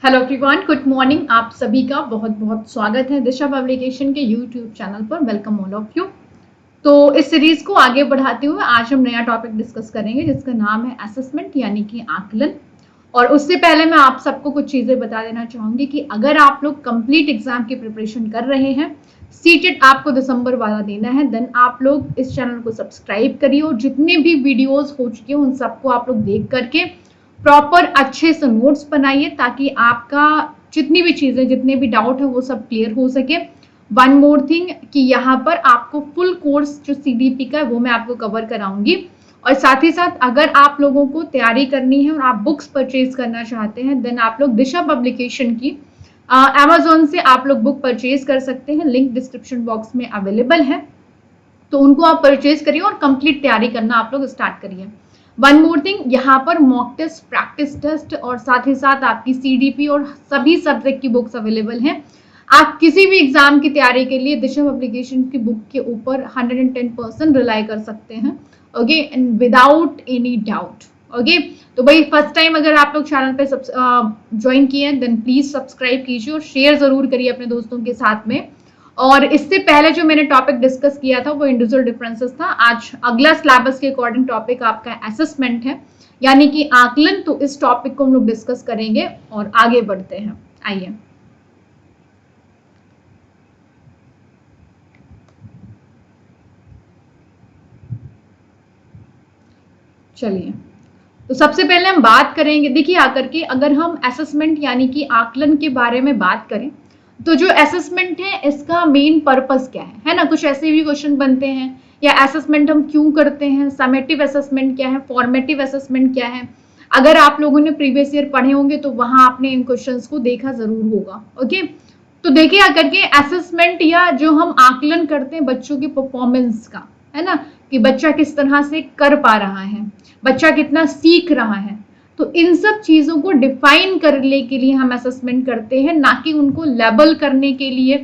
Hello everyone, good morning. आप सभी का बहुत बहुत स्वागत है दिशा पब्लिकेशन के यूट्यूब चैनल पर। Welcome all of you. तो इस सीरीज को आगे बढ़ाते हुए आज हम नया टॉपिक डिस्कस करेंगे जिसका नाम है असेसमेंट यानी कि आकलन। और उससे पहले मैं आप सबको कुछ चीजें बता देना चाहूंगी कि अगर आप लोग कंप्लीट एग्जाम की प्रिपरेशन कर रहे हैं, सीटेट आपको दिसंबर वाला देना है, देन आप लोग इस चैनल को सब्सक्राइब करिए और जितने भी वीडियोज हो चुके हैं उन सबको आप लोग देख करके प्रॉपर अच्छे से नोट्स बनाइए ताकि आपका जितनी भी चीजें, जितने भी डाउट है वो सब क्लियर हो सके। वन मोर थिंग कि यहाँ पर आपको फुल कोर्स जो सीडीपी का है वो मैं आपको कवर कराऊंगी। और साथ ही साथ अगर आप लोगों को तैयारी करनी है और आप बुक्स परचेज करना चाहते हैं, देन आप लोग दिशा पब्लिकेशन की अमेजोन से आप लोग बुक परचेज कर सकते हैं। लिंक डिस्क्रिप्शन बॉक्स में अवेलेबल है, तो उनको आप परचेज करिए और कंप्लीट तैयारी करना आप लोग स्टार्ट करिए। वन मोर थिंग, यहाँ पर मॉक टेस्ट, प्रैक्टिस टेस्ट और साथ ही साथ आपकी सीडीपी और सभी सब्जेक्ट की बुक्स अवेलेबल हैं। आप किसी भी एग्जाम की तैयारी के लिए दिशा पब्लिकेशन की बुक के ऊपर 110% रिलाई कर सकते हैं। Okay, and without any doubt. Okay, तो भाई फर्स्ट टाइम अगर आप लोग चैनल पे ज्वाइन किए हैं, देन प्लीज सब्सक्राइब कीजिए और शेयर जरूर करिए अपने दोस्तों के साथ में। और इससे पहले जो मैंने टॉपिक डिस्कस किया था वो इंडिविजुअल डिफरेंसेस था। आज अगला सिलेबस के अकॉर्डिंग टॉपिक आपका असेसमेंट है यानी कि आकलन। तो इस टॉपिक को हम लोग डिस्कस करेंगे और आगे बढ़ते हैं। आइए, चलिए, तो सबसे पहले हम बात करेंगे, देखिए आकर के अगर हम असेसमेंट यानी कि आकलन के बारे में बात करें तो जो असेसमेंट है इसका मेन पर्पस क्या है ना। कुछ ऐसे भी क्वेश्चन बनते हैं, या असेसमेंट हम क्यों करते हैं, समेटिव असेसमेंट क्या है, फॉर्मेटिव असेसमेंट क्या है। अगर आप लोगों ने प्रीवियस ईयर पढ़े होंगे तो वहां आपने इन क्वेश्चंस को देखा जरूर होगा। ओके, तो देखिए आकर के असेसमेंट या जो हम आकलन करते हैं बच्चों की परफॉर्मेंस का, है ना, कि बच्चा किस तरह से कर पा रहा है, बच्चा कितना सीख रहा है। तो इन सब चीजों को डिफाइन करने के लिए हम असेसमेंट करते हैं, ना कि उनको लेबल करने के लिए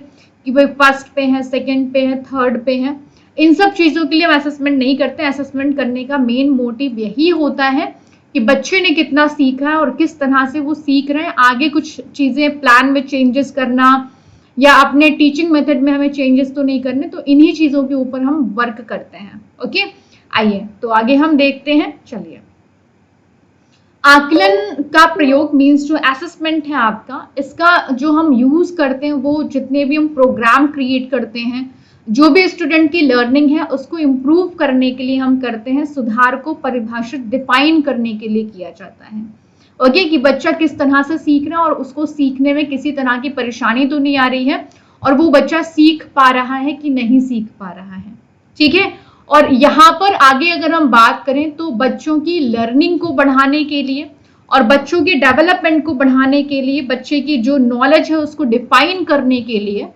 कि भाई फर्स्ट पे है, सेकंड पे है, थर्ड पे है। इन सब चीजों के लिए हम असेसमेंट नहीं करते। असेसमेंट करने का मेन मोटिव यही होता है कि बच्चे ने कितना सीखा है और किस तरह से वो सीख रहे हैं। आगे कुछ चीजें प्लान में चेंजेस करना या अपने टीचिंग मेथड में हमें चेंजेस तो नहीं करने, तो इन्हीं चीजों के ऊपर हम वर्क करते हैं। ओके, आइए तो आगे हम देखते हैं। चलिए, आकलन का प्रयोग मीन्स जो असेसमेंट है आपका, इसका जो हम यूज करते हैं वो जितने भी हम प्रोग्राम क्रिएट करते हैं, जो भी स्टूडेंट की लर्निंग है उसको इम्प्रूव करने के लिए हम करते हैं। सुधार को परिभाषित, डिफाइन करने के लिए किया जाता है। ओके, कि बच्चा किस तरह से सीख रहा है और उसको सीखने में किसी तरह की परेशानी तो नहीं आ रही है, और वो बच्चा सीख पा रहा है कि नहीं सीख पा रहा है। ठीक है, और यहाँ पर आगे अगर हम बात करें तो बच्चों की लर्निंग को बढ़ाने के लिए और बच्चों के डेवलपमेंट को बढ़ाने के लिए, बच्चे की जो नॉलेज है उसको डिफाइन करने के लिए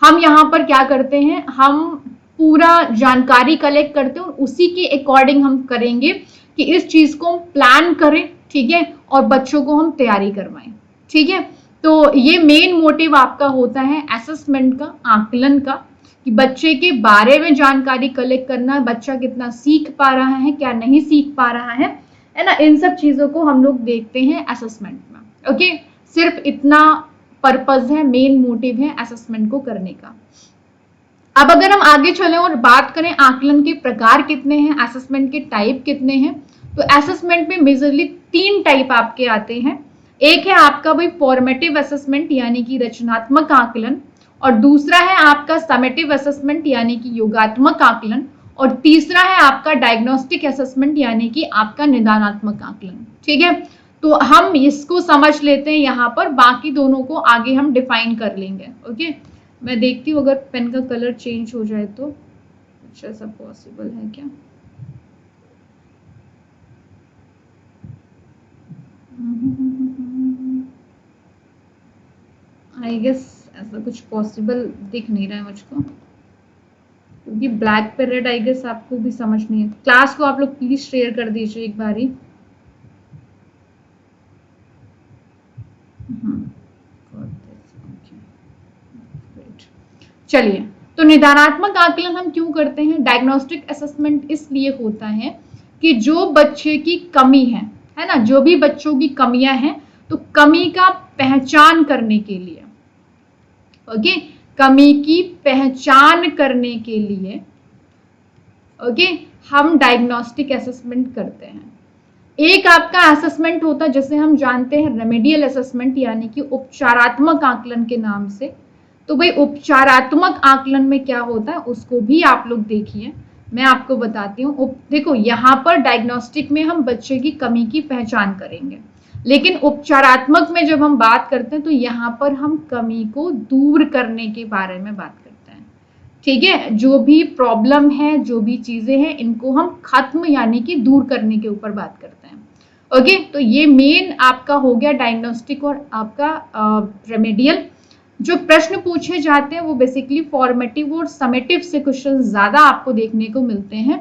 हम यहाँ पर क्या करते हैं, हम पूरा जानकारी कलेक्ट करते हैं और उसी के अकॉर्डिंग हम करेंगे कि इस चीज को हम प्लान करें। ठीक है, और बच्चों को हम तैयारी करवाएं। ठीक है, तो ये मेन मोटिव आपका होता है असेसमेंट का, आकलन का, कि बच्चे के बारे में जानकारी कलेक्ट करना, बच्चा कितना सीख पा रहा है, क्या नहीं सीख पा रहा है ना। इन सब चीजों को हम लोग देखते हैं असेसमेंट में। ओके, सिर्फ इतना पर्पस है, मेन मोटिव है असेसमेंट को करने का। अब अगर हम आगे चले और बात करें आकलन के प्रकार कितने हैं, असेसमेंट के टाइप कितने हैं, तो असेसमेंट में मेजरली 3 टाइप आपके आते हैं। एक है आपका भाई फॉर्मेटिव असेसमेंट यानी कि रचनात्मक आकलन, और दूसरा है आपका समेटिव असेसमेंट यानी कि योगात्मक आकलन, और तीसरा है आपका डायग्नोस्टिक असेसमेंट यानी कि आपका निदानात्मक आकलन। ठीक है, तो हम इसको समझ लेते हैं यहाँ पर, बाकी दोनों को आगे हम डिफाइन कर लेंगे। ओके, मैं देखती हूँ अगर पेन का कलर चेंज हो जाए तो कुछ ऐसा पॉसिबल है क्या। आई गेस ऐसा कुछ पॉसिबल दिख नहीं रहा है मुझको, क्योंकि ब्लैक पे रेड आई गेस आपको भी समझ नहीं है। क्लास को आप लोग प्लीज शेयर कर दीजिए एक बारी। चलिए, तो निदानात्मक आकलन हम क्यों करते हैं। डायग्नोस्टिक असेसमेंट इसलिए होता है कि जो बच्चे की कमी है ना, जो भी बच्चों की कमियां हैं, तो कमी का पहचान करने के लिए, ओके, कमी की पहचान करने के लिए, ओके, हम डायग्नोस्टिक असेसमेंट करते हैं। एक आपका असेसमेंट होता है जिसे हम जानते हैं रेमेडियल असेसमेंट, यानी कि उपचारात्मक आकलन के नाम से। तो भाई उपचारात्मक आकलन में क्या होता है उसको भी आप लोग देखिए, मैं आपको बताती हूँ। देखो यहाँ पर डायग्नोस्टिक में हम बच्चे की कमी की पहचान करेंगे, लेकिन उपचारात्मक में जब हम बात करते हैं तो यहाँ पर हम कमी को दूर करने के बारे में बात करते हैं, ठीक है। जो भी प्रॉब्लम है, जो भी चीजें हैं, इनको हम खत्म यानी कि दूर करने के ऊपर बात करते हैं, ओके। तो ये मेन आपका हो गया डायग्नोस्टिक और आपका रेमेडियल। जो प्रश्न पूछे जाते हैं वो बेसिकली फॉर्मेटिव और समेटिव से क्वेश्चन ज्यादा आपको देखने को मिलते हैं।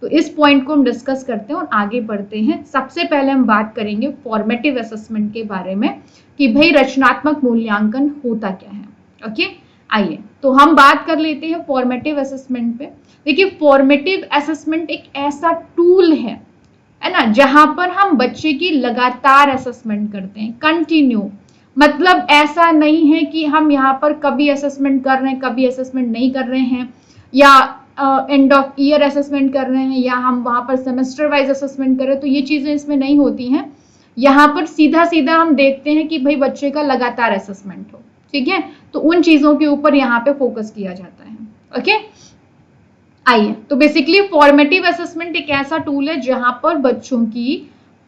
तो इस पॉइंट को हम डिस्कस करते हैं और आगे बढ़ते हैं। सबसे पहले हम बात करेंगे फॉर्मेटिव असेसमेंट के बारे में कि भाई रचनात्मक मूल्यांकन होता क्या है, ओके। आइए तो हम बात कर लेते हैं फॉर्मेटिव असेसमेंट पे। देखिए फॉर्मेटिव असेसमेंट एक ऐसा टूल है ना, जहां पर हम बच्चे की लगातार असेसमेंट करते हैं, कंटिन्यू। मतलब ऐसा नहीं है कि हम यहाँ पर कभी असेसमेंट कर रहे हैं, कभी असेसमेंट नहीं कर रहे हैं, या एंड ऑफ ईयर असेसमेंट कर रहे हैं, या हम वहां पर सेमेस्टर वाइज असेसमेंट कर रहे हैं। तो ये चीजें इसमें नहीं होती हैं। यहाँ पर सीधा सीधा हम देखते हैं कि भाई बच्चे का लगातार असेसमेंट हो, ठीक है। तो उन चीजों के ऊपर यहाँ पे फोकस किया जाता है, ओके। आइए तो बेसिकली फॉर्मेटिव असेसमेंट एक ऐसा टूल है जहां पर बच्चों की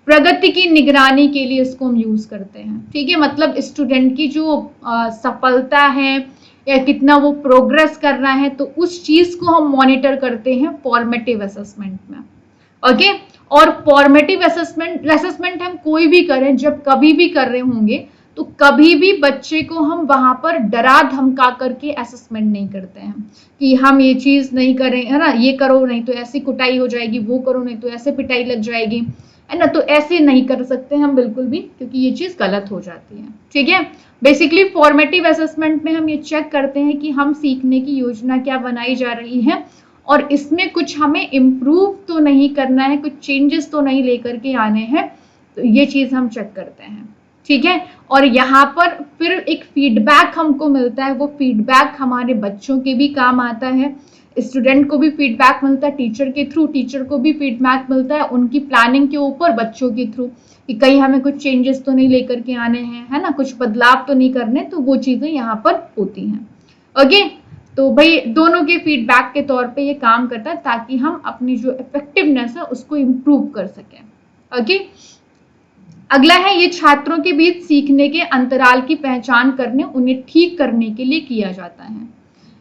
प्रगति की निगरानी के लिए इसको हम यूज करते हैं, ठीक है। मतलब स्टूडेंट की जो सफलता है या कितना वो प्रोग्रेस कर रहा है, तो उस चीज को हम मॉनिटर करते हैं फॉर्मेटिव असेसमेंट में, ओके। और फॉर्मेटिव असेसमेंट हम कोई भी करें, जब कभी भी कर रहे होंगे, तो कभी भी बच्चे को हम वहां पर डरा धमका करके असेसमेंट नहीं करते हैं कि हम ये चीज नहीं करें, है ना, ये करो नहीं तो ऐसी कुटाई हो जाएगी, वो करो नहीं तो ऐसे पिटाई लग जाएगी, है ना। तो ऐसे नहीं कर सकते हम बिल्कुल भी, क्योंकि ये चीज गलत हो जाती है, ठीक है। बेसिकली फॉर्मेटिव असेसमेंट में हम ये चेक करते हैं कि हम सीखने की योजना क्या बनाई जा रही है और इसमें कुछ हमें इम्प्रूव तो नहीं करना है, कुछ चेंजेस तो नहीं लेकर के आने हैं। तो ये चीज हम चेक करते हैं, ठीक है। और यहाँ पर फिर एक फीडबैक हमको मिलता है, वो फीडबैक हमारे बच्चों के भी काम आता है, स्टूडेंट को भी फीडबैक मिलता है टीचर के थ्रू, टीचर को भी फीडबैक मिलता है उनकी प्लानिंग के ऊपर बच्चों के थ्रू, कि कहीं हमें कुछ चेंजेस तो नहीं लेकर के आने हैं, है ना, कुछ बदलाव तो नहीं करने। तो वो चीजें यहाँ पर होती हैं, ओके। तो भाई दोनों के फीडबैक के तौर पे ये काम करता है ताकि हम अपनी जो इफेक्टिवनेस है उसको इम्प्रूव कर सकें, ओके। अगला है ये छात्रों के बीच सीखने के अंतराल की पहचान करने, उन्हें ठीक करने के लिए किया जाता है।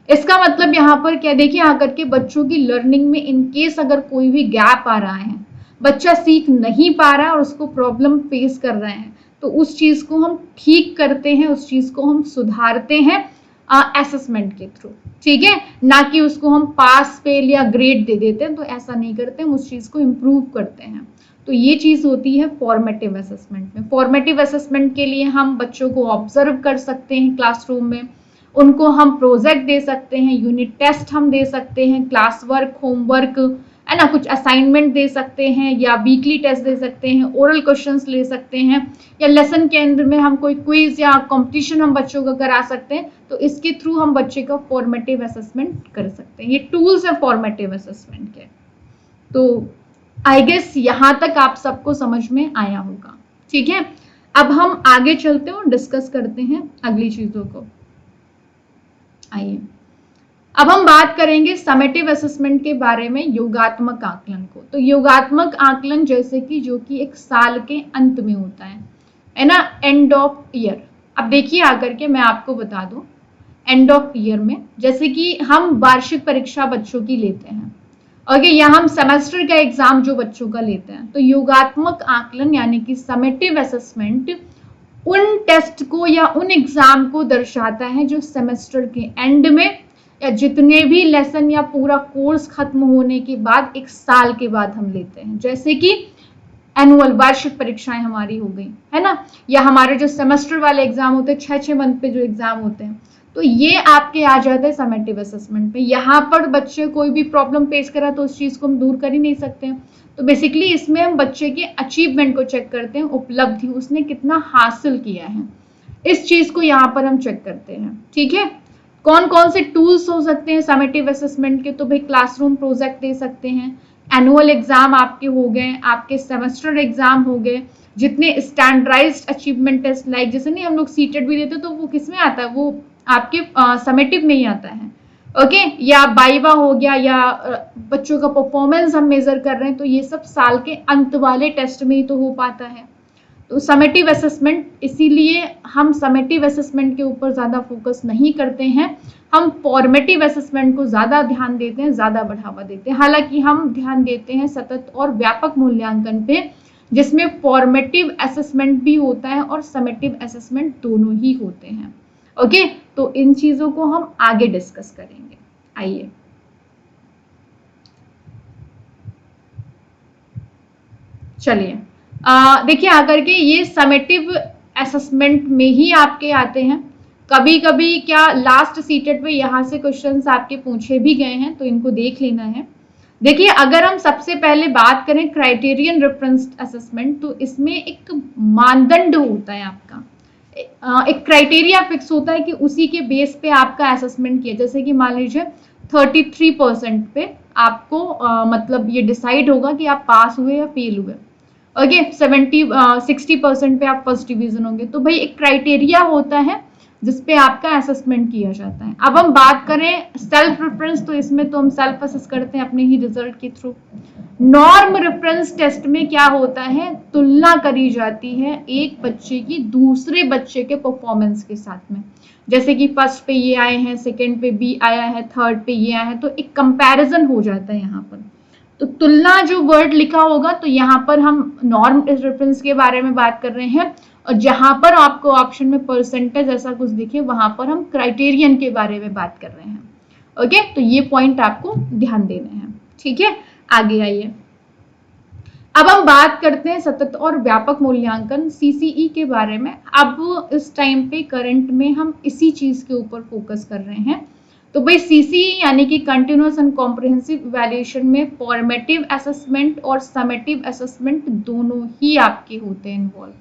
इसका मतलब यहाँ पर क्या, देखिए आकर के बच्चों की लर्निंग में इनकेस अगर कोई भी गैप आ रहा है, बच्चा सीख नहीं पा रहा है और उसको प्रॉब्लम फेस कर रहे हैं, तो उस चीज को हम ठीक करते हैं, उस चीज को हम सुधारते हैं असेसमेंट के थ्रू, ठीक है। ना कि उसको हम पास फेल या ग्रेड दे देते हैं, तो ऐसा नहीं करते, हम उस चीज को इम्प्रूव करते हैं। तो ये चीज होती है फॉर्मेटिव असेसमेंट में। फॉर्मेटिव असेसमेंट के लिए हम बच्चों को ऑब्जर्व कर सकते हैं क्लासरूम में, उनको हम प्रोजेक्ट दे सकते हैं, यूनिट टेस्ट हम दे सकते हैं, क्लास वर्क, होमवर्क, है ना, कुछ असाइनमेंट दे सकते हैं, या वीकली टेस्ट दे सकते हैं, ओरल क्वेश्चंस ले सकते हैं, या लेसन के अंदर में हम कोई क्विज या कंपटीशन हम बच्चों को करा सकते हैं। तो इसके थ्रू हम बच्चे का फॉर्मेटिव असेसमेंट कर सकते हैं। ये टूल्स हैं फॉर्मेटिव असेसमेंट के। तो आई गेस यहाँ तक आप सबको समझ में आया होगा, ठीक है। अब हम आगे चलते हैं और डिस्कस करते हैं अगली चीजों को। आइए अब हम बात करेंगे समेटिव असेसमेंट के बारे में, योगात्मक आकलन को। तो योगात्मक आकलन जैसे कि जो कि एक साल के अंत में होता है ना, एंड ऑफ ईयर। अब देखिए आकर के मैं आपको बता दूं, एंड ऑफ ईयर में जैसे कि हम वार्षिक परीक्षा बच्चों की लेते हैं, ओके, या हम सेमेस्टर का एग्जाम जो बच्चों का लेते हैं, तो योगात्मक आकलन यानी कि समेटिव असेसमेंट उन टेस्ट को या उन एग्जाम को दर्शाता है जो सेमेस्टर के एंड में या जितने भी लेसन या पूरा कोर्स खत्म होने के बाद, एक साल के बाद हम लेते हैं। जैसे कि एनुअल वार्षिक परीक्षाएं हमारी हो गई, है ना, या हमारे जो सेमेस्टर वाले एग्जाम होते हैं, 6-6 मंथ पे जो एग्जाम होते हैं, तो ये आपके आ जाते हैं समेटिव असेसमेंट पे। यहाँ पर बच्चे कोई भी प्रॉब्लम फेस करा तो उस चीज को हम दूर कर ही नहीं सकते हैं। तो बेसिकली इसमें हम बच्चे के अचीवमेंट को चेक करते हैं, उपलब्धि, उसने कितना हासिल किया है। इस चीज को यहाँ पर हम चेक करते हैं। ठीक है, कौन कौन से टूल्स हो सकते हैं समेटिव असेसमेंट के? तो भाई क्लासरूम प्रोजेक्ट दे सकते हैं, एनुअल एग्जाम आपके हो गए, आपके सेमेस्टर एग्जाम हो गए, जितने स्टैंडर्डाइज्ड अचीवमेंट टेस्ट लाइक जैसे नहीं हम लोग सीटेट भी देते तो वो किस में आता है? वो आपके समेटिव में ही आता है। ओके, या बाइवा हो गया, या बच्चों का परफॉर्मेंस हम मेजर कर रहे हैं, तो ये सब साल के अंत वाले टेस्ट में ही तो हो पाता है। तो समेटिव असेसमेंट, इसीलिए हम समेटिव असेसमेंट के ऊपर ज्यादा फोकस नहीं करते हैं, हम फॉर्मेटिव असेसमेंट को ज्यादा ध्यान देते हैं, ज्यादा बढ़ावा देते हैं। हालांकि हम ध्यान देते हैं सतत और व्यापक मूल्यांकन पे, जिसमें फॉर्मेटिव असेसमेंट भी होता है और समेटिव असेसमेंट दोनों ही होते हैं। ओके, तो इन चीजों को हम आगे डिस्कस करेंगे। आइए, चलिए देखिए आकर के ये समेटिव असेसमेंट में ही आपके आते हैं। कभी कभी क्या लास्ट सीटेट पे यहाँ से क्वेश्चंस आपके पूछे भी गए हैं, तो इनको देख लेना है। देखिए, अगर हम सबसे पहले बात करें क्राइटेरियन रेफरेंस असेसमेंट, तो इसमें एक मानदंड होता है आपका, एक क्राइटेरिया फिक्स होता है कि उसी के बेस पे आपका असेसमेंट किया। जैसे कि मान लीजिए 33% पे आपको मतलब ये डिसाइड होगा कि आप पास हुए या फेल हुए। ओके, 60% पे आप फर्स्ट डिवीजन होंगे। तो भाई एक क्राइटेरिया होता है जिसपे आपका असेसमेंट किया जाता है। अब हम बात करें सेल्फ रेफरेंस, तो इसमें तो हम सेल्फ असेस करते हैं अपने ही रिजल्ट के थ्रू। नॉर्म रेफरेंस टेस्ट में क्या होता है? तुलना करी जाती है एक बच्चे की दूसरे बच्चे के परफॉर्मेंस के साथ में। जैसे कि फर्स्ट पे ये आए हैं, सेकंड पे बी आया है, थर्ड पे ये आया है, तो एक कंपैरिजन हो जाता है यहाँ पर। तो तुलना जो वर्ड लिखा होगा, तो यहाँ पर हम नॉर्म रेफरेंस के बारे में बात कर रहे हैं, और जहां पर आपको ऑप्शन में परसेंटेज ऐसा कुछ दिखे, वहां पर हम क्राइटेरियन के बारे में बात कर रहे हैं। ओके, तो ये पॉइंट आपको ध्यान देने हैं। ठीक है, आगे आइए। अब हम बात करते हैं सतत और व्यापक मूल्यांकन सीसीई के बारे में। अब इस टाइम पे करंट में हम इसी चीज के ऊपर फोकस कर रहे हैं। तो भाई सीसीई यानी कि कंटिन्यूअस एंड कॉम्प्रिहेंसिव इवैल्यूएशन में फॉर्मेटिव असेसमेंट और समेटिव असेसमेंट दोनों ही आपके होते हैं इन्वॉल्व।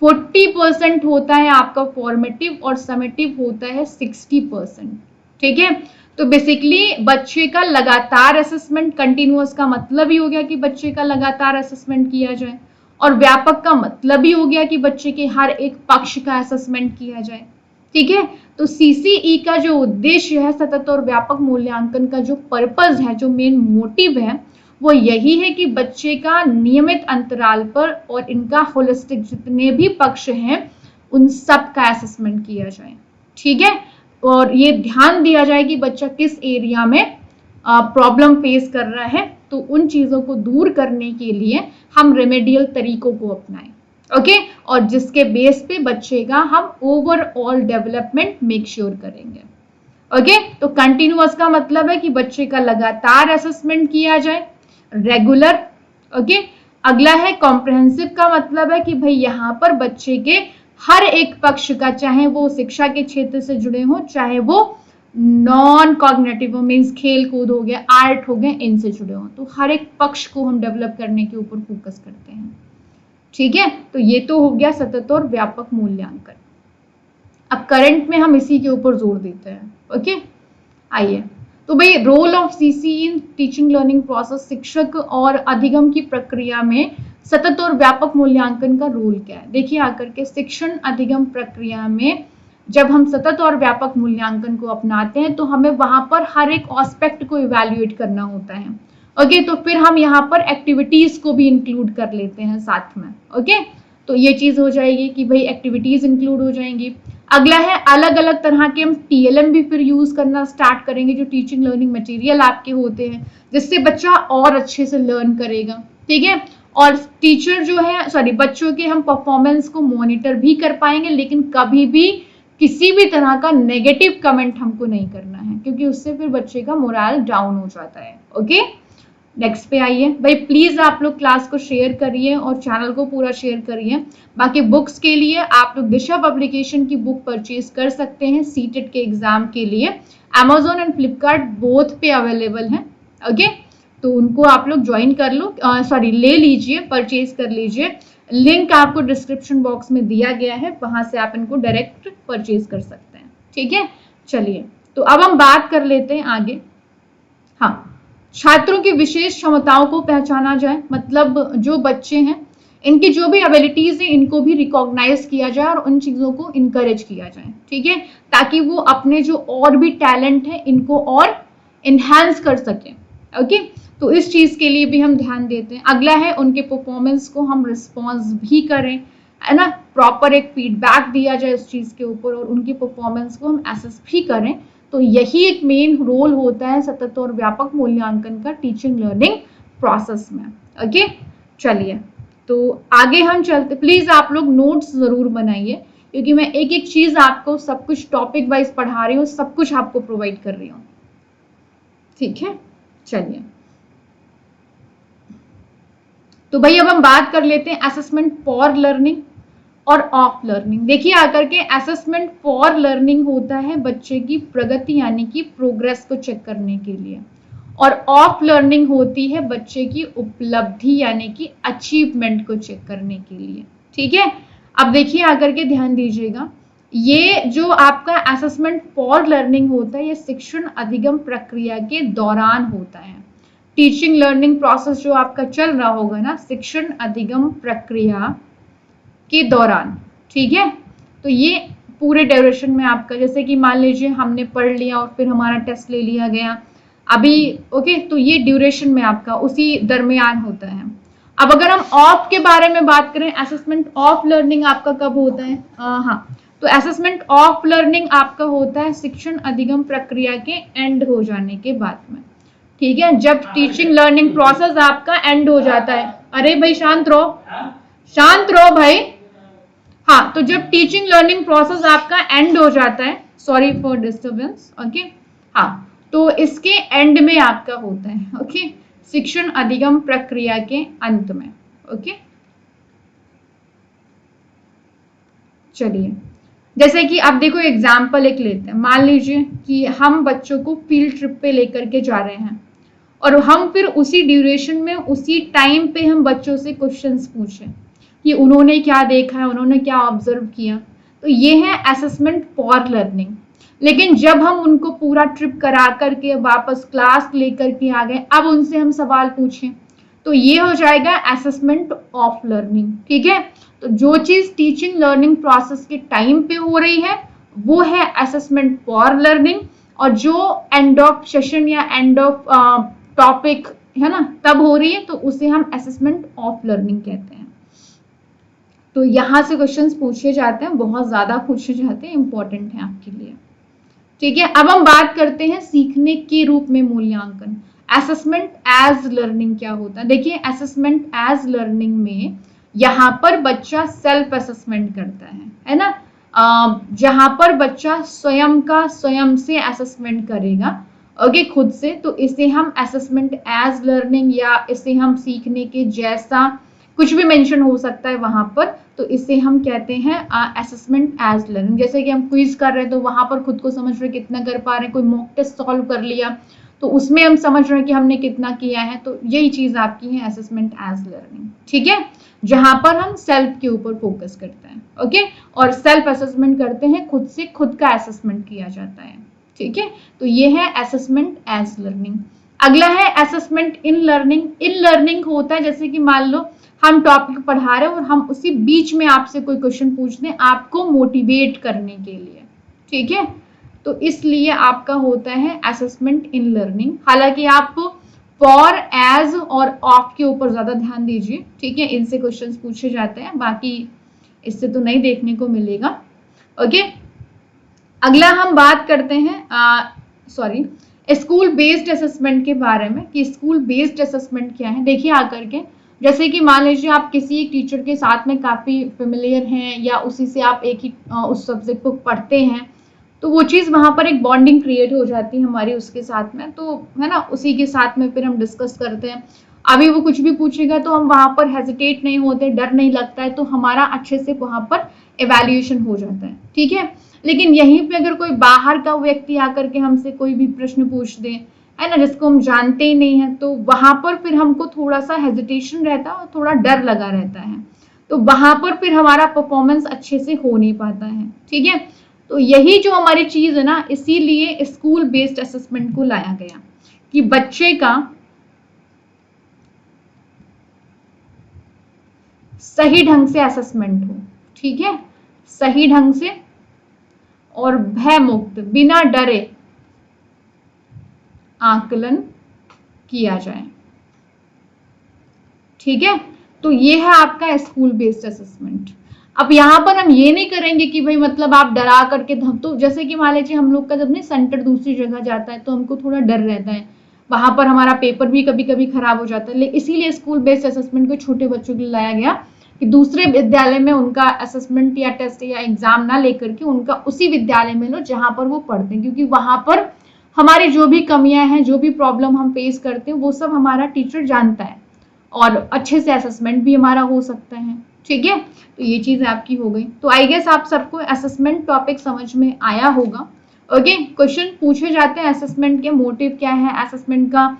40% होता है आपका फॉर्मेटिव और समेटिव होता है 60%। ठीक है, तो बेसिकली बच्चे का लगातार असेसमेंट, कंटिन्यूअस का मतलब ही हो गया कि बच्चे का लगातार असेसमेंट किया जाए, और व्यापक का मतलब ही हो गया कि बच्चे के हर एक पक्ष का असेसमेंट किया जाए। ठीक है, तो सीसीई का जो उद्देश्य है, सतत और व्यापक मूल्यांकन का जो पर्पस है, जो मेन मोटिव है, वो यही है कि बच्चे का नियमित अंतराल पर और इनका होलिस्टिक जितने भी पक्ष हैं उन सब का असेसमेंट किया जाए। ठीक है, और ये ध्यान दिया जाए कि बच्चा किस एरिया में प्रॉब्लम फेस कर रहा है, तो उन चीजों को दूर करने के लिए हम रेमेडियल तरीकों को अपनाएं। ओके, और जिसके बेस पे बच्चे का हम ओवरऑल डेवलपमेंट मेक श्योर करेंगे। ओके, तो कंटिन्यूअस का मतलब है कि बच्चे का लगातार असेसमेंट किया जाए, रेगुलर। ओके, अगला है कॉम्प्रिहेंसिव का मतलब है कि भाई यहाँ पर बच्चे के हर एक पक्ष का, चाहे वो शिक्षा के क्षेत्र से जुड़े हो, चाहे वो नॉन कॉग्निटिव मीन्स खेल कूद हो गया, आर्ट हो गए, इनसे जुड़े हो, तो हर एक पक्ष को हम डेवलप करने के ऊपर फोकस करते हैं। ठीक है, तो ये तो हो गया सतत और व्यापक मूल्यांकन। अब करंट में हम इसी के ऊपर जोर देते हैं। ओके, आइए। तो भाई role of CCE in teaching learning process, शिक्षक और अधिगम की प्रक्रिया में सतत और व्यापक मूल्यांकन का रोल क्या है? देखिए आकर के शिक्षण अधिगम प्रक्रिया में जब हम सतत और व्यापक मूल्यांकन को अपनाते हैं, तो हमें वहां पर हर एक एस्पेक्ट को इवैल्यूएट करना होता है। ओके, तो फिर हम यहाँ पर एक्टिविटीज को भी इंक्लूड कर लेते हैं साथ में। ओके, तो ये चीज हो जाएगी कि भाई एक्टिविटीज इंक्लूड हो जाएंगी। अगला है अलग अलग तरह के हम टीएलएम भी फिर यूज करना स्टार्ट करेंगे, जो टीचिंग लर्निंग मटेरियल आपके होते हैं, जिससे बच्चा और अच्छे से लर्न करेगा। ठीक है, और टीचर जो है बच्चों के हम परफॉर्मेंस को मॉनिटर भी कर पाएंगे, लेकिन कभी भी किसी भी तरह का नेगेटिव कमेंट हमको नहीं करना है, क्योंकि उससे फिर बच्चे का मोरल डाउन हो जाता है। ओके, नेक्स्ट पे आइए भाई। प्लीज आप लोग क्लास को शेयर करिए और चैनल को पूरा शेयर करिए। बाकी बुक्स के लिए आप लोग दिशा पब्लिकेशन की बुक परचेज कर सकते हैं सीटेट के एग्जाम के लिए। Amazon एंड फ्लिपकार्ट बोथ पे अवेलेबल है। ओके, तो उनको आप लोग ज्वाइन कर लो, सॉरी ले लीजिए, परचेज कर लीजिए। लिंक आपको डिस्क्रिप्शन बॉक्स में दिया गया है, वहां से आप इनको डायरेक्ट परचेज कर सकते हैं। ठीक है, चलिए तो अब हम बात कर लेते हैं आगे। हाँ, छात्रों की विशेष क्षमताओं को पहचाना जाए, मतलब जो बच्चे हैं इनकी जो भी एबिलिटीज है इनको भी रिकॉग्नाइज किया जाए और उन चीजों को इनकरेज किया जाए। ठीक है, ताकि वो अपने जो और भी टैलेंट है इनको और इनहेंस कर सके। ओके, तो इस चीज के लिए भी हम ध्यान देते हैं। अगला है उनके परफॉर्मेंस को हम रिस्पॉन्स भी करें, है ना, प्रॉपर एक फीडबैक दिया जाए उस चीज के ऊपर और उनकी परफॉर्मेंस को हम एसेस भी करें। तो यही एक मेन रोल होता है सतत और व्यापक मूल्यांकन का टीचिंग लर्निंग प्रोसेस में। ओके, चलिए तो आगे हम चलते। प्लीज आप लोग नोट्स जरूर बनाइए, क्योंकि मैं एक एक चीज आपको सब कुछ टॉपिक वाइज पढ़ा रही हूँ, सब कुछ आपको प्रोवाइड कर रही हूँ। ठीक है, चलिए तो भाई अब हम बात कर लेते हैं असेसमेंट फॉर लर्निंग और ऑफ लर्निंग। देखिए आकर के असेसमेंट फॉर लर्निंग होता है बच्चे की प्रगति यानी कि प्रोग्रेस को चेक करने के लिए, और ऑफ लर्निंग होती है बच्चे की उपलब्धि यानी कि अचीवमेंट को चेक करने के लिए। ठीक है, अब देखिए आकर के ध्यान दीजिएगा, ये जो आपका असेसमेंट फॉर लर्निंग होता है ये शिक्षण अधिगम प्रक्रिया के दौरान होता है। टीचिंग लर्निंग प्रोसेस जो आपका चल रहा होगा ना शिक्षण अधिगम प्रक्रिया के दौरान, ठीक है, तो ये पूरे ड्यूरेशन में आपका, जैसे कि मान लीजिए हमने पढ़ लिया और फिर हमारा टेस्ट ले लिया गया अभी, ओके, तो ये ड्यूरेशन में आपका उसी दरमियान होता है। अब अगर हम ऑफ के बारे में बात करें, असेसमेंट ऑफ लर्निंग आपका कब होता है? हाँ, तो असेसमेंट ऑफ लर्निंग आपका होता है शिक्षण अधिगम प्रक्रिया के एंड हो जाने के बाद में। ठीक है, जब टीचिंग लर्निंग प्रोसेस आपका एंड हो जाता है। अरे भाई शांत रहो, शांत रहो भाई। हाँ, तो जब टीचिंग लर्निंग प्रोसेस आपका एंड हो जाता है, सॉरी फॉर डिस्टर्बेंस, ओके, हाँ, तो इसके एंड में आपका होता है, ओके, शिक्षण अधिगम प्रक्रिया के अंत में। ओके, चलिए जैसे कि अब देखो एग्जाम्पल एक लेते हैं। मान लीजिए कि हम बच्चों को फील्ड ट्रिप पे लेकर के जा रहे हैं और हम फिर उसी ड्यूरेशन में उसी टाइम पे हम बच्चों से क्वेश्चंस पूछें कि उन्होंने क्या देखा है, उन्होंने क्या ऑब्जर्व किया। तो ये है असेसमेंट फॉर लर्निंग। लेकिन जब हम उनको पूरा ट्रिप करा करके वापस क्लास लेकर के आ गए, अब उनसे हम सवाल पूछें, तो ये हो जाएगा असेसमेंट ऑफ लर्निंग। ठीक है, तो जो चीज टीचिंग लर्निंग प्रोसेस के टाइम पे हो रही है वो है असेसमेंट फॉर लर्निंग, और जो एंड ऑफ सेशन या एंड ऑफ टॉपिक है ना तब हो रही है तो उसे हम असेसमेंट ऑफ लर्निंग कहते हैं। तो यहां से क्वेश्चंस पूछे जाते हैं, बहुत ज्यादा पूछे जाते हैं, इंपॉर्टेंट है आपके लिए। ठीक है, अब हम बात करते हैं सीखने के रूप में मूल्यांकन। असेसमेंट एज लर्निंग क्या होता है? देखिए असेसमेंट एज लर्निंग में यहाँ पर बच्चा सेल्फ असेसमेंट करता है ना, जहां पर बच्चा स्वयं का स्वयं से असेसमेंट करेगा, ओके, खुद से, तो इसे हम असेसमेंट एज लर्निंग या इसे हम सीखने के जैसा कुछ भी मेंशन हो सकता है वहां पर, तो इसे हम कहते हैं असेसमेंट एज लर्निंग। जैसे कि हम क्विज कर रहे हैं तो वहां पर खुद को समझ रहे कितना कर पा रहे हैं, कोई मॉक टेस्ट सॉल्व कर लिया तो उसमें हम समझ रहे हैं कि हमने कितना किया है, तो यही चीज आपकी है असेसमेंट एज लर्निंग। ठीक है, जहां पर हम सेल्फ के ऊपर फोकस करते हैं, ओके, और सेल्फ असेसमेंट करते हैं, खुद से खुद का असेसमेंट किया जाता है। ठीक है, तो ये है असेसमेंट एज लर्निंग। अगला है assessment in learning. In learning होता है जैसे कि मान लो हम टॉपिक पढ़ा रहे हैं और हम उसी बीच में आपसे कोई क्वेश्चन पूछ दें आपको मोटिवेट करने के लिए। ठीक है, तो इसलिए आपका होता है असेसमेंट इन लर्निंग। हालांकि आप फॉर, एज और ऑफ के ऊपर ज्यादा ध्यान दीजिए। ठीक है, इनसे क्वेश्चंस पूछे जाते हैं, बाकी इससे तो नहीं देखने को मिलेगा। ओके, अगला हम बात करते हैं सॉरी स्कूल बेस्ड असेसमेंट के बारे में कि स्कूल बेस्ड असेसमेंट क्या है। देखिए आकर के, जैसे कि मान लीजिए आप किसी एक टीचर के साथ में काफी फेमिलियर हैं या उसी से आप एक ही उस सब्जेक्ट को पढ़ते हैं, तो वो चीज वहां पर एक बॉन्डिंग क्रिएट हो जाती है हमारी उसके साथ में, तो है ना, उसी के साथ में फिर हम डिस्कस करते हैं। अभी वो कुछ भी पूछेगा तो हम वहां पर हेजिटेट नहीं होते, डर नहीं लगता है, तो हमारा अच्छे से वहां पर एवेल्युएशन हो जाता है। ठीक है, लेकिन यहीं पे अगर कोई बाहर का व्यक्ति आकर के हमसे कोई भी प्रश्न पूछ दे, है ना, जिसको हम जानते ही नहीं है, तो वहां पर फिर हमको थोड़ा सा हेजिटेशन रहता है और थोड़ा डर लगा रहता है, तो वहां पर फिर हमारा परफॉर्मेंस अच्छे से हो नहीं पाता है। ठीक है, तो यही जो हमारी चीज है ना, इसीलिए स्कूल बेस्ड असेसमेंट को लाया गया कि बच्चे का सही ढंग से असेसमेंट हो। ठीक है, सही ढंग से और भय मुक्त, बिना डरे आकलन किया जाए। ठीक है, तो ये है आपका स्कूल बेस्ड असेसमेंट। अब यहाँ पर हम ये नहीं करेंगे कि भाई मतलब आप डरा करके, तो जैसे कि मान लीजिए हम लोग का जब नहीं सेंटर दूसरी जगह जाता है तो हमको थोड़ा डर रहता है, वहां पर हमारा पेपर भी कभी कभी खराब हो जाता है, लेकिन इसीलिए स्कूल बेस्ड असेसमेंट को छोटे बच्चों के लिए लाया गया कि दूसरे विद्यालय में उनका असेसमेंट या टेस्ट या एग्जाम ना लेकर के उनका उसी विद्यालय में लो जहां पर वो पढ़ते हैं, क्योंकि वहां पर हमारी जो भी कमियां हैं, जो भी प्रॉब्लम हम फेस करते हैं, वो सब हमारा टीचर जानता है और अच्छे से असेसमेंट भी हमारा हो सकता है। ठीक है, तो ये चीज आपकी हो गई। तो आई गेस आप सबको असेसमेंट टॉपिक समझ में आया होगा। ओके, क्वेश्चन पूछे जाते हैं असेसमेंट के, मोटिव क्या है, असेसमेंट का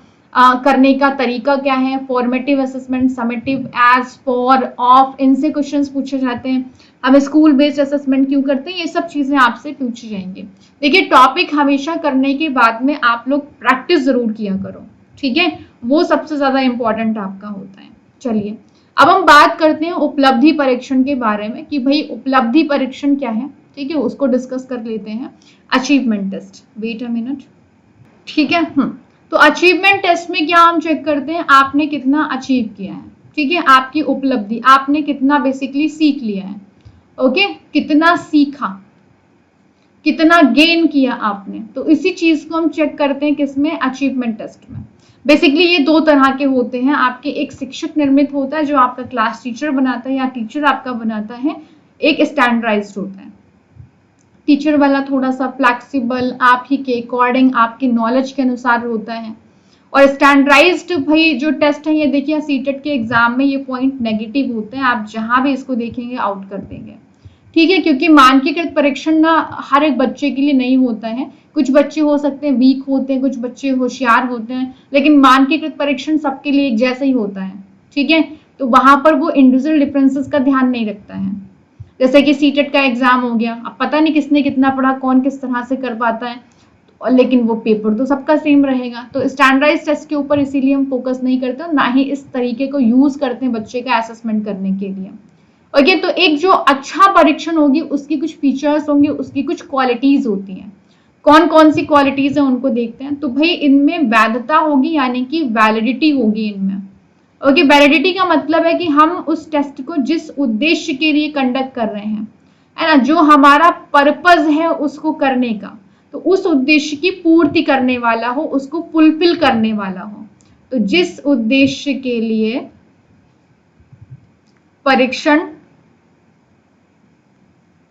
करने का तरीका क्या है, formative assessment, summative, as, for, of, इनसे क्वेश्चंस पूछे जाते हैं। हम स्कूल बेस्ड असेसमेंट क्यों करते हैं, ये सब चीजें आपसे पूछी जाएंगी। देखिए, टॉपिक हमेशा करने के बाद में आप लोग प्रैक्टिस जरूर किया करो। ठीक है, वो सबसे ज्यादा इंपॉर्टेंट आपका होता है। चलिए, अब हम बात करते हैं उपलब्धि परीक्षण के बारे में कि भाई उपलब्धि परीक्षण क्या है। ठीक है, उसको डिस्कस कर लेते हैं। Achievement test, wait a minute. ठीक है, तो अचीवमेंट टेस्ट में क्या हम चेक करते हैं, आपने कितना अचीव किया है। ठीक है, आपकी उपलब्धि, आपने कितना बेसिकली सीख लिया है। ओके, कितना सीखा, कितना गेन किया आपने, तो इसी चीज को हम चेक करते हैं किसमें, अचीवमेंट टेस्ट में। बेसिकली ये दो तरह के होते हैं आपके, एक शिक्षक निर्मित होता है जो आपका क्लास टीचर बनाता है या टीचर आपका बनाता है, एक स्टैंडर्डाइज्ड होता है। टीचर वाला थोड़ा सा फ्लेक्सिबल, आप ही के अकॉर्डिंग, आपके नॉलेज के अनुसार होता है। और स्टैंडर्डाइज्ड भाई जो टेस्ट है, ये देखिए सीटेट के एग्जाम में ये पॉइंट नेगेटिव होते हैं, आप जहां भी इसको देखेंगे आउट कर देंगे। ठीक है, क्योंकि मानकीकृत परीक्षण ना हर एक बच्चे के लिए नहीं होता है, कुछ बच्चे हो सकते हैं वीक होते हैं, कुछ बच्चे होशियार होते हैं, लेकिन मानकीकृत परीक्षण सबके लिए एक जैसा ही होता है। ठीक है, तो वहां पर वो इंडिविजुअल डिफरेंसेस का ध्यान नहीं रखता है। जैसे कि सीटेट का एग्जाम हो गया, अब पता नहीं किसने कितना पढ़ा, कौन किस तरह से कर पाता है, लेकिन वो पेपर तो सबका सेम रहेगा। तो स्टैंडर्डाइज टेस्ट के ऊपर इसीलिए हम फोकस नहीं करते, ना ही इस तरीके को यूज करते हैं बच्चे का असेसमेंट करने के लिए। ओके, तो एक जो अच्छा परीक्षण होगी उसकी कुछ फीचर्स होंगे, उसकी कुछ क्वालिटीज होती हैं। कौन कौन सी क्वालिटीज है उनको देखते हैं। तो भाई इनमें वैधता होगी, यानी कि वैलिडिटी होगी इनमें। ओके, वैलिडिटी का मतलब है कि हम उस टेस्ट को जिस उद्देश्य के लिए कंडक्ट कर रहे हैं, है ना, जो हमारा पर्पज है उसको करने का, तो उस उद्देश्य की पूर्ति करने वाला हो, उसको फुलफिल करने वाला हो। तो जिस उद्देश्य के लिए परीक्षण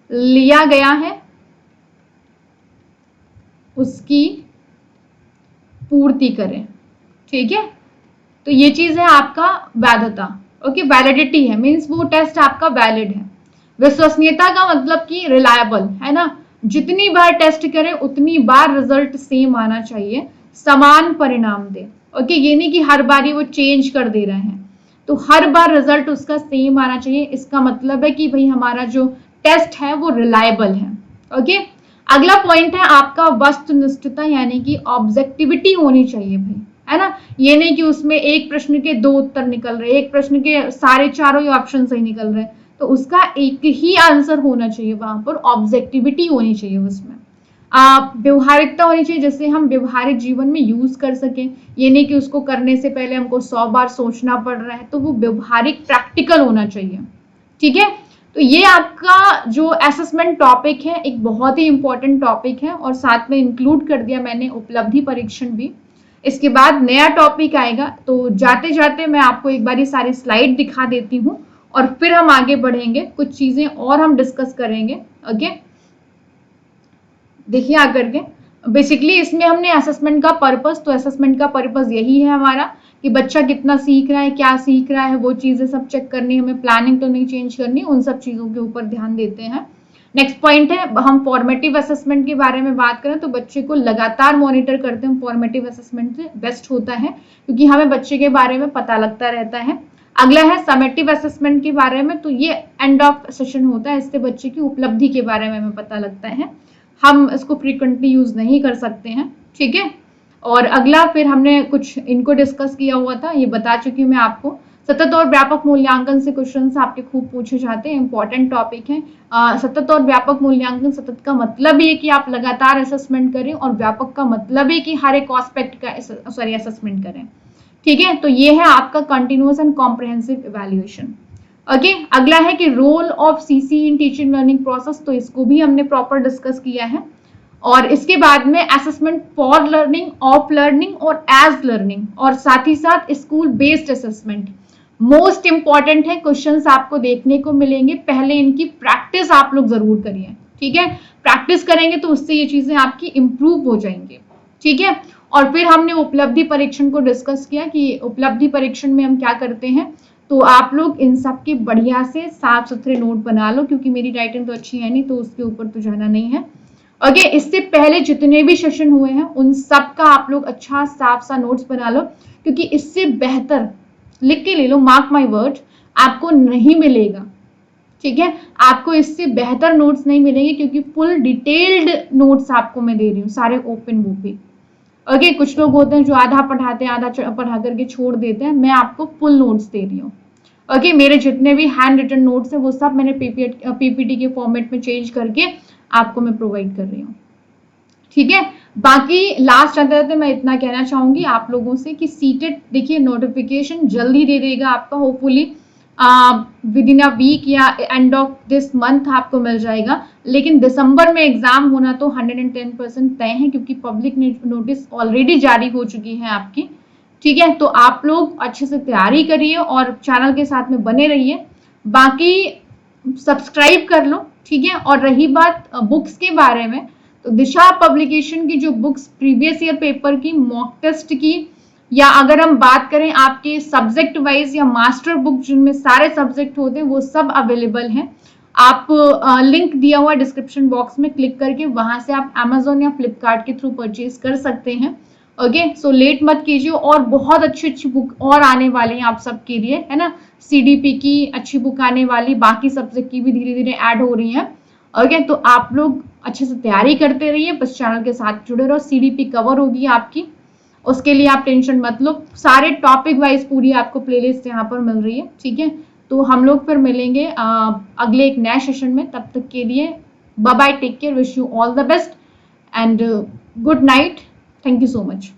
लिया गया है उसकी पूर्ति करें। ठीक है, तो ये चीज है आपका वैधता। ओके, वैलिडिटी है, मींस वो टेस्ट आपका वैलिड है। विश्वसनीयता का मतलब कि रिलायबल, है ना, जितनी बार टेस्ट करें उतनी बार रिजल्ट सेम आना चाहिए, समान परिणाम दे। ओके, ये नहीं कि हर बार वो चेंज कर दे रहे हैं, तो हर बार रिजल्ट उसका सेम आना चाहिए। इसका मतलब है कि भाई हमारा जो टेस्ट है वो रिलायबल है। ओके, अगला पॉइंट है आपका वस्तुनिष्ठता, यानी कि ऑब्जेक्टिविटी होनी चाहिए भाई, है ना। ये नहीं कि उसमें एक प्रश्न के दो उत्तर निकल रहे, एक प्रश्न के सारे चारों ही ऑप्शन सही निकल रहे, तो उसका एक ही आंसर होना चाहिए, वहां पर ऑब्जेक्टिविटी होनी चाहिए उसमें। व्यवहारिकता होनी चाहिए, जैसे हम व्यवहारिक जीवन में यूज कर सकें। ये नहीं कि उसको करने से पहले हमको 100 बार सोचना पड़ रहा है, तो वो व्यवहारिक प्रैक्टिकल होना चाहिए। ठीक है, तो ये आपका जो असेसमेंट टॉपिक है एक बहुत ही इंपॉर्टेंट टॉपिक है, और साथ में इंक्लूड कर दिया मैंने उपलब्धि परीक्षण भी। इसके बाद नया टॉपिक आएगा, तो जाते जाते मैं आपको एक बार सारी स्लाइड दिखा देती हूँ और फिर हम आगे बढ़ेंगे, कुछ चीजें और हम डिस्कस करेंगे। ओके, देखिए आकर के बेसिकली इसमें हमने असेसमेंट का पर्पस, तो असेसमेंट का पर्पस यही है हमारा कि बच्चा कितना सीख रहा है, क्या सीख रहा है, वो चीजें सब चेक करनी, हमें प्लानिंग तो नहीं चेंज करनी, उन सब चीजों के ऊपर ध्यान देते हैं। नेक्स्ट पॉइंट है, हम फॉर्मेटिव असेसमेंट के बारे में बात करें तो बच्चे को लगातार मॉनिटर करते हैं फॉर्मेटिव असेसमेंट से बेस्ट होता है, क्योंकि हमें बच्चे के बारे में पता लगता रहता है। अगला है समेटिव असेसमेंट के बारे में, तो ये एंड ऑफ सेशन होता है, इससे बच्चे की उपलब्धि के बारे में हमें पता लगता है। हम इसको फ्रीक्वेंटली यूज नहीं कर सकते हैं, ठीक है। और अगला फिर हमने कुछ इनको डिस्कस किया हुआ था, ये बता चुकी हूँ मैं आपको। सतत और व्यापक मूल्यांकन से क्वेश्चंस आपके खूब पूछे जाते हैं, इंपॉर्टेंट टॉपिक है। सतत और व्यापक मूल्यांकन, सतत का मतलब ये कि आप लगातार असेसमेंट करें और व्यापक का मतलब ये कि हर एक एस्पेक्ट का असेसमेंट करें, ठीक है। तो ये है आपका continuous and comprehensive evaluation. Okay, अगला है कि role of CC in teaching learning process, तो इसको भी हमने प्रॉपर डिस्कस किया है। और इसके बाद में assessment for learning, of learning और एज लर्निंग, और साथ ही साथ school based assessment most important है। क्वेश्चंस आपको देखने को मिलेंगे, पहले इनकी प्रैक्टिस आप लोग जरूर करिए, ठीक है। प्रैक्टिस करेंगे तो उससे ये चीजें आपकी इंप्रूव हो जाएंगी, ठीक है। और फिर हमने उपलब्धि परीक्षण को डिस्कस किया कि उपलब्धि परीक्षण में हम क्या करते हैं। तो आप लोग इन सब के बढ़िया से साफ सुथरे नोट बना लो, क्योंकि मेरी राइटिंग तो अच्छी है नहीं तो उसके ऊपर तो जाना नहीं है। ओके, इससे पहले जितने भी सेशन हुए हैं उन सब का आप लोग अच्छा साफ सा नोट्स बना लो, क्योंकि इससे बेहतर, लिख के ले लो, मार्क माय वर्ड, आपको नहीं मिलेगा, ठीक है। आपको इससे बेहतर नोट्स नहीं मिलेंगे, क्योंकि फुल डिटेल्ड नोट्स आपको मैं दे रही हूँ, सारे ओपन बुक भी। ओके, कुछ लोग होते हैं जो आधा पढ़ाते हैं, आधा पढ़ा करके छोड़ देते हैं, मैं आपको फुल नोट्स दे रही हूँ। ओके, मेरे जितने भी हैंड रिटन नोट्स हैं वो सब मैंने पीपीटी के फॉर्मेट में चेंज करके आपको मैं प्रोवाइड कर रही हूँ, ठीक है। बाकी लास्ट अंतर मैं इतना कहना चाहूंगी आप लोगों से कि सीटेट देखिए नोटिफिकेशन जल्दी दे देगा आपका, hopefully within a week या एंड ऑफ दिस मंथ आपको मिल जाएगा। लेकिन दिसंबर में एग्जाम होना तो 110% तय है, क्योंकि पब्लिक नोटिस ऑलरेडी जारी हो चुकी है आपकी, ठीक है। तो आप लोग अच्छे से तैयारी करिए और चैनल के साथ में बने रहिए। बाकी सब्सक्राइब कर लो, ठीक है। और रही बात बुक्स के बारे में, तो दिशा पब्लिकेशन की जो बुक्स प्रीवियस ईयर पेपर की, मॉक टेस्ट की, या अगर हम बात करें आपके सब्जेक्ट वाइज या मास्टर बुक जिनमें सारे सब्जेक्ट होते हैं, वो सब अवेलेबल हैं। आप लिंक दिया हुआ डिस्क्रिप्शन बॉक्स में क्लिक करके वहां से आप Amazon या फ्लिपकार्ट के थ्रू परचेज कर सकते हैं। ओके, सो लेट मत कीजिए, और बहुत अच्छी अच्छी बुक और आने वाली हैं आप सबके लिए, है ना। CDP की अच्छी बुक आने वाली, बाकी सब्जेक्ट की भी धीरे धीरे ऐड हो रही है। ओके, तो आप लोग अच्छे से तैयारी करते रहिए, बस चैनल के साथ जुड़े रहो। CDP कवर होगी आपकी, उसके लिए आप टेंशन मत लो, सारे टॉपिक वाइज पूरी आपको प्लेलिस्ट यहाँ पर मिल रही है, ठीक है। तो हम लोग फिर मिलेंगे अगले एक नए सेशन में, तब तक के लिए bye bye, take care, wish you all the best and good night, thank you so much.